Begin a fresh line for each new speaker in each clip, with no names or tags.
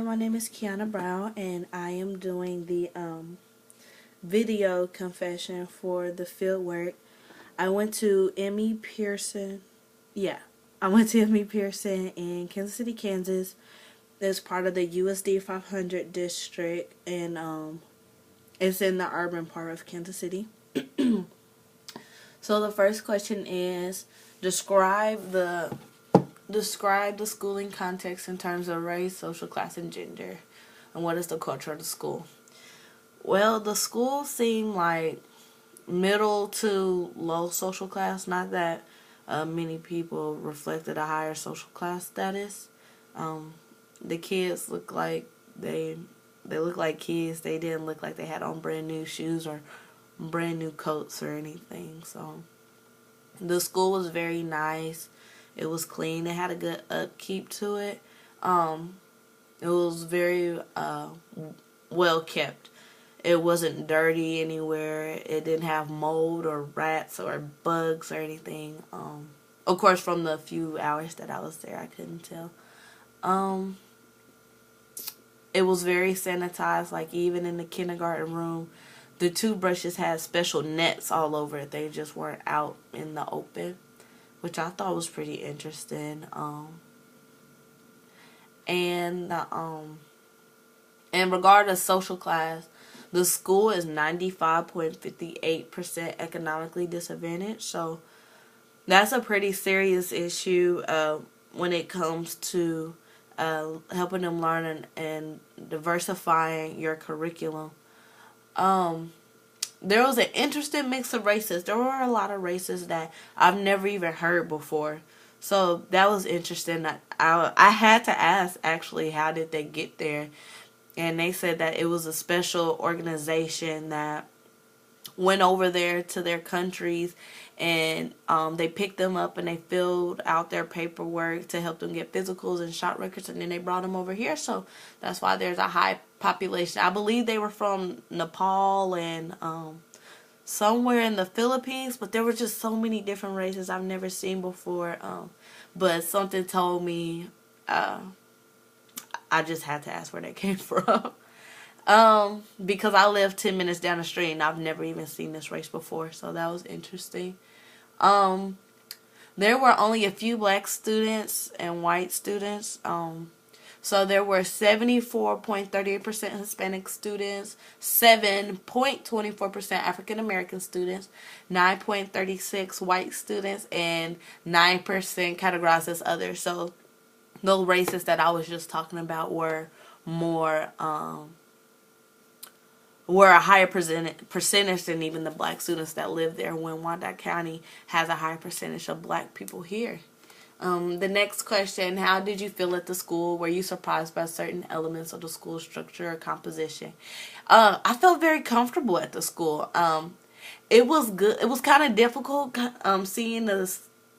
my name is Kiana Brown, and I am doing the video confession for the field work. I went to M.E. Pearson. Yeah, I went to M.E. Pearson in Kansas City, Kansas. It's part of the USD 500 district, and it's in the urban part of Kansas City. So the first question is describe the schooling context in terms of race, social class, and gender, and what is the culture of the school. Well, the school seemed like middle to low social class. Not that many people reflected a higher social class status. The kids look like they look like kids. They didn't look like they had on brand new shoes or brand new coats or anything. So the school was very nice. It was clean. It had a good upkeep to it. It was very well kept. It wasn't dirty anywhere. It didn't have mold or rats or bugs or anything. Of course, from the few hours that I was there, I couldn't tell. It was very sanitized. Like, even in the kindergarten room, the toothbrushes had special nets all over it. They just weren't out in the open, which I thought was pretty interesting. And in regard to social class, the school is 95.58% economically disadvantaged. So that's a pretty serious issue when it comes to helping them learn and diversifying your curriculum. There was an interesting mix of races. There were a lot of races that I've never even heard before. So that was interesting. I had to ask, actually, how did they get there? And they said that it was a special organization that went over there to their countries, and they picked them up and they filled out their paperwork to help them get physicals and shot records, and then they brought them over here. So that's why there's a high population. I believe they were from Nepal and somewhere in the Philippines, but there were just so many different races I've never seen before. But something told me I just had to ask where they came from. Because I live 10 minutes down the street and I've never even seen this race before, so that was interesting. There were only a few black students and white students. So there were 74.38% Hispanic students, 7.24% African American students, 9.36% white students, and 9% categorized as others. So those races that I was just talking about were more were a higher percentage than even the black students that live there, when Wyandotte County has a higher percentage of black people here. The next question: how did you feel at the school? Were you surprised by certain elements of the school structure or composition? I felt very comfortable at the school. It was good. It was kind of difficult seeing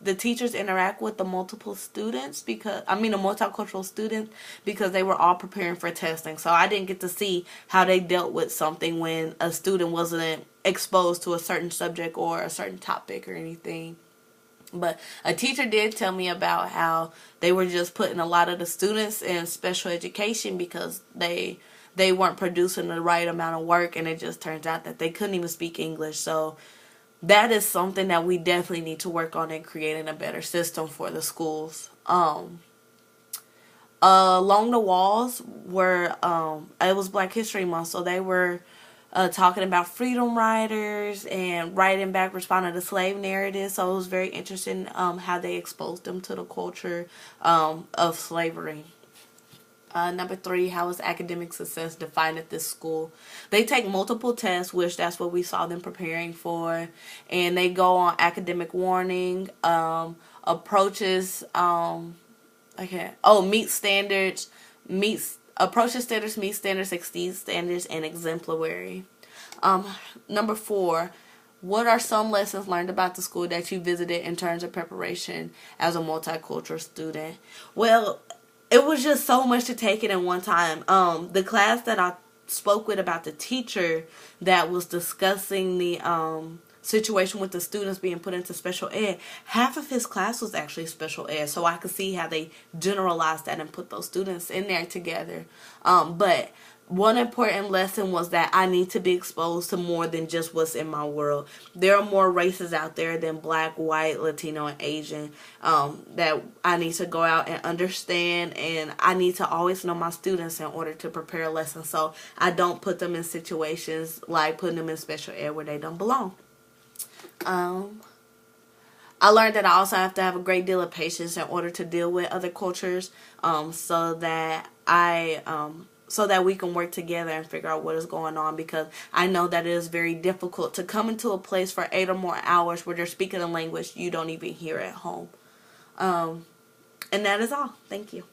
the teachers interact with the multiple students, the multicultural students, because they were all preparing for testing. So I didn't get to see how they dealt with something when a student wasn't exposed to a certain subject or a certain topic or anything. But a teacher did tell me about how they were just putting a lot of the students in special education because they weren't producing the right amount of work, and it just turns out that they couldn't even speak English. So that is something that we definitely need to work on in creating a better system for the schools. Along the walls were it was Black History Month, so they were talking about freedom riders and writing back, responding to slave narratives. So it was very interesting how they exposed them to the culture of slavery. Number 3, how is academic success defined at this school? They take multiple tests, which that's what we saw them preparing for, and they go on academic warning, approaches, meet standards, approaches standards, meet standards, exceed standards, and exemplary. Number 4, what are some lessons learned about the school that you visited in terms of preparation as a multicultural student? Well, it was just so much to take it in one time. The class that I spoke with about the teacher that was discussing the situation with the students being put into special ed, half of his class was actually special ed. So I could see how they generalized that and put those students in there together. But one important lesson was that I need to be exposed to more than just what's in my world. There are more races out there than black, white, Latino, and Asian that I need to go out and understand, and I need to always know my students in order to prepare lessons so I don't put them in situations like putting them in special ed where they don't belong. I learned that I also have to have a great deal of patience in order to deal with other cultures, so that we can work together and figure out what is going on, because I know that it is very difficult to come into a place for 8 or more hours where they're speaking a language you don't even hear at home. And that is all. Thank you.